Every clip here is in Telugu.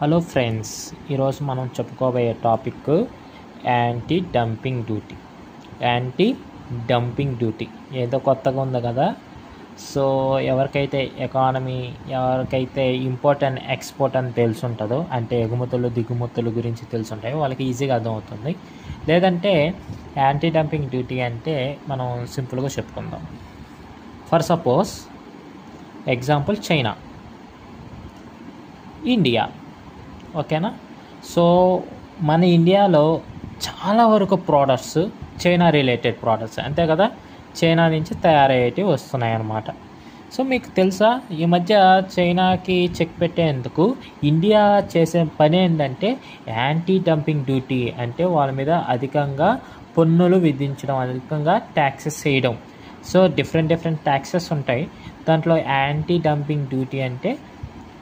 హలో ఫ్రెండ్స్, ఈరోజు మనం చెప్పుకోబోయే టాపిక్ యాంటీ డంపింగ్ డ్యూటీ ఏదో కొత్తగా ఉంది కదా. సో ఎవరికైతే ఎకానమీ, ఎవరికైతే ఇంపోర్ట్ అండ్ ఎక్స్పోర్ట్ అని తెలుసుంటుందో, అంటే ఎగుమతులు దిగుమతులు గురించి తెలుసుంటాయో వాళ్ళకి ఈజీగా అర్థమవుతుంది. లేదంటే యాంటీ డంపింగ్ డ్యూటీ అంటే మనం సింపుల్గా చెప్పుకుందాం. For suppose example China, India, ఓకేనా. సో మన ఇండియాలో చాలా వరకు ప్రోడక్ట్స్ చైనా రిలేటెడ్ ప్రోడక్ట్స్ అంతే కదా, చైనా నుంచి తయారయ్యేవి వస్తున్నాయి అన్నమాట. సో మీకు తెలుసా, ఈ మధ్య చైనాకి చెక్ పెట్టేందుకు ఇండియా చేసే పని ఏంటంటే యాంటీ డంపింగ్ డ్యూటీ, అంటే వాళ్ళ మీద అధికంగా పన్నులు విధించడం, అధికంగా ట్యాక్సెస్ వేయడం. సో డిఫరెంట్ ట్యాక్సెస్ ఉంటాయి. దాంట్లో యాంటీ డంపింగ్ డ్యూటీ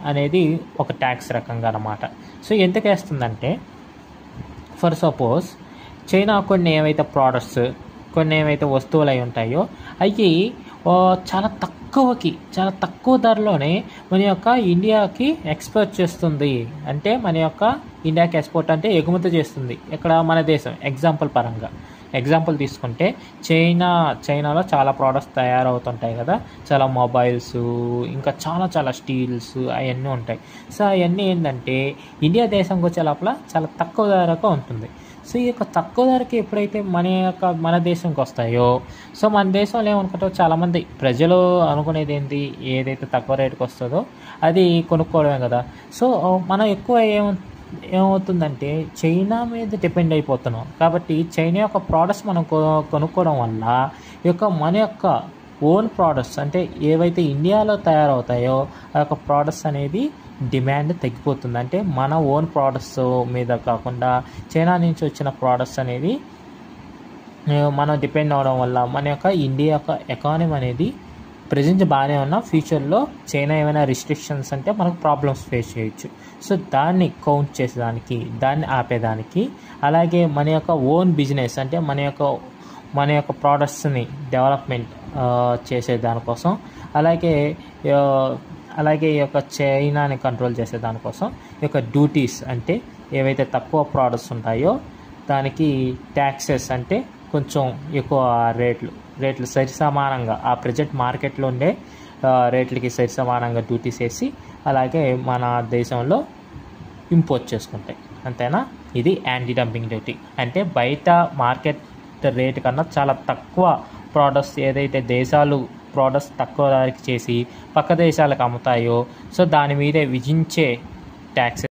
అనేది ఒక ట్యాక్స్ రకంగా అన్నమాట. సో ఎందుకు వేస్తుందంటే, ఫర్ సపోజ్ చైనా కొన్ని ఏవైతే ప్రోడక్ట్స్, కొన్ని ఏవైతే వస్తువులు అవి ఉంటాయో అవి చాలా తక్కువ ధరలోనే మన యొక్క ఇండియాకి ఎక్స్పోర్ట్ చేస్తుంది. అంటే మన యొక్క ఇండియాకి ఎక్స్పోర్ట్ అంటే ఎగుమతి చేస్తుంది. ఇక్కడ మన దేశం ఎగ్జాంపుల్ తీసుకుంటే చైనాలో చాలా ప్రోడక్ట్స్ తయారవుతుంటాయి కదా, చాలా మొబైల్స్, ఇంకా చాలా స్టీల్స్ అవన్నీ ఉంటాయి. సో అవన్నీ ఏంటంటే ఇండియా దేశంకి వచ్చే లోపల చాలా తక్కువ ధరకు ఉంటుంది. సో ఈ యొక్క తక్కువ ధరకి ఎప్పుడైతే మన దేశంకి వస్తాయో, సో మన దేశంలో ఏమనుకుంటారో చాలామంది ప్రజలు అనుకునేది ఏంటి, ఏదైతే తక్కువ రేటుకి వస్తుందో అది కొనుక్కోవడమే కదా. సో మనం ఎక్కువ ఏమవుతుందంటే చైనా మీద డిపెండ్ అయిపోతున్నాం. కాబట్టి చైనా యొక్క ప్రోడక్ట్స్ మనం కొనుక్కోవడం వల్ల మన యొక్క ఓన్ ప్రోడక్ట్స్, అంటే ఏవైతే ఇండియాలో తయారవుతాయో ఆ యొక్క ప్రోడక్ట్స్ అనేది డిమాండ్ తగ్గిపోతుంది. అంటే మన ఓన్ ప్రోడక్ట్స్ మీద కాకుండా చైనా నుంచి వచ్చిన ప్రోడక్ట్స్ అనేది మనం డిపెండ్ అవడం వల్ల మన యొక్క ఇండియా యొక్క ఎకానమీ అనేది ప్రజెంట్ బాగానే ఉన్న, ఫ్యూచర్లో చైనా ఏమైనా రిస్ట్రిక్షన్స్ అంటే మనకు ప్రాబ్లమ్స్ ఫేస్ చేయొచ్చు. సో దాన్ని కౌంట్ చేసేదానికి, దాన్ని ఆపేదానికి, అలాగే మన యొక్క ఓన్ బిజినెస్, అంటే మన యొక్క ప్రోడక్ట్స్ని డెవలప్మెంట్ చేసే దానికోసం, అలాగే ఈ యొక్క చైనాని కంట్రోల్ చేసే దానికోసం ఈ యొక్క డ్యూటీస్, అంటే ఏవైతే తక్కువ ప్రోడక్ట్స్ ఉంటాయో దానికి ట్యాక్సెస్, అంటే కొంచెం ఎక్కువ రేట్లు సరిసమానంగా ఆ ప్రజెంట్ మార్కెట్లో ఉండే రేట్లకి సరిసమానంగా డ్యూటీస్ వేసి అలాగే మన దేశంలో ఇంపోర్ట్ చేసుకుంటాయి. అంతేనా? ఇది యాంటీ డంపింగ్ డ్యూటీ. అంటే బయట మార్కెట్ రేట్ కన్నా చాలా తక్కువ ప్రోడక్ట్స్, ఏదైతే దేశాలు ప్రోడక్ట్స్ తక్కువ ధరకి చేసి పక్క దేశాలకు అమ్ముతాయో, సో దాని మీదే విధించే ట్యాక్సెస్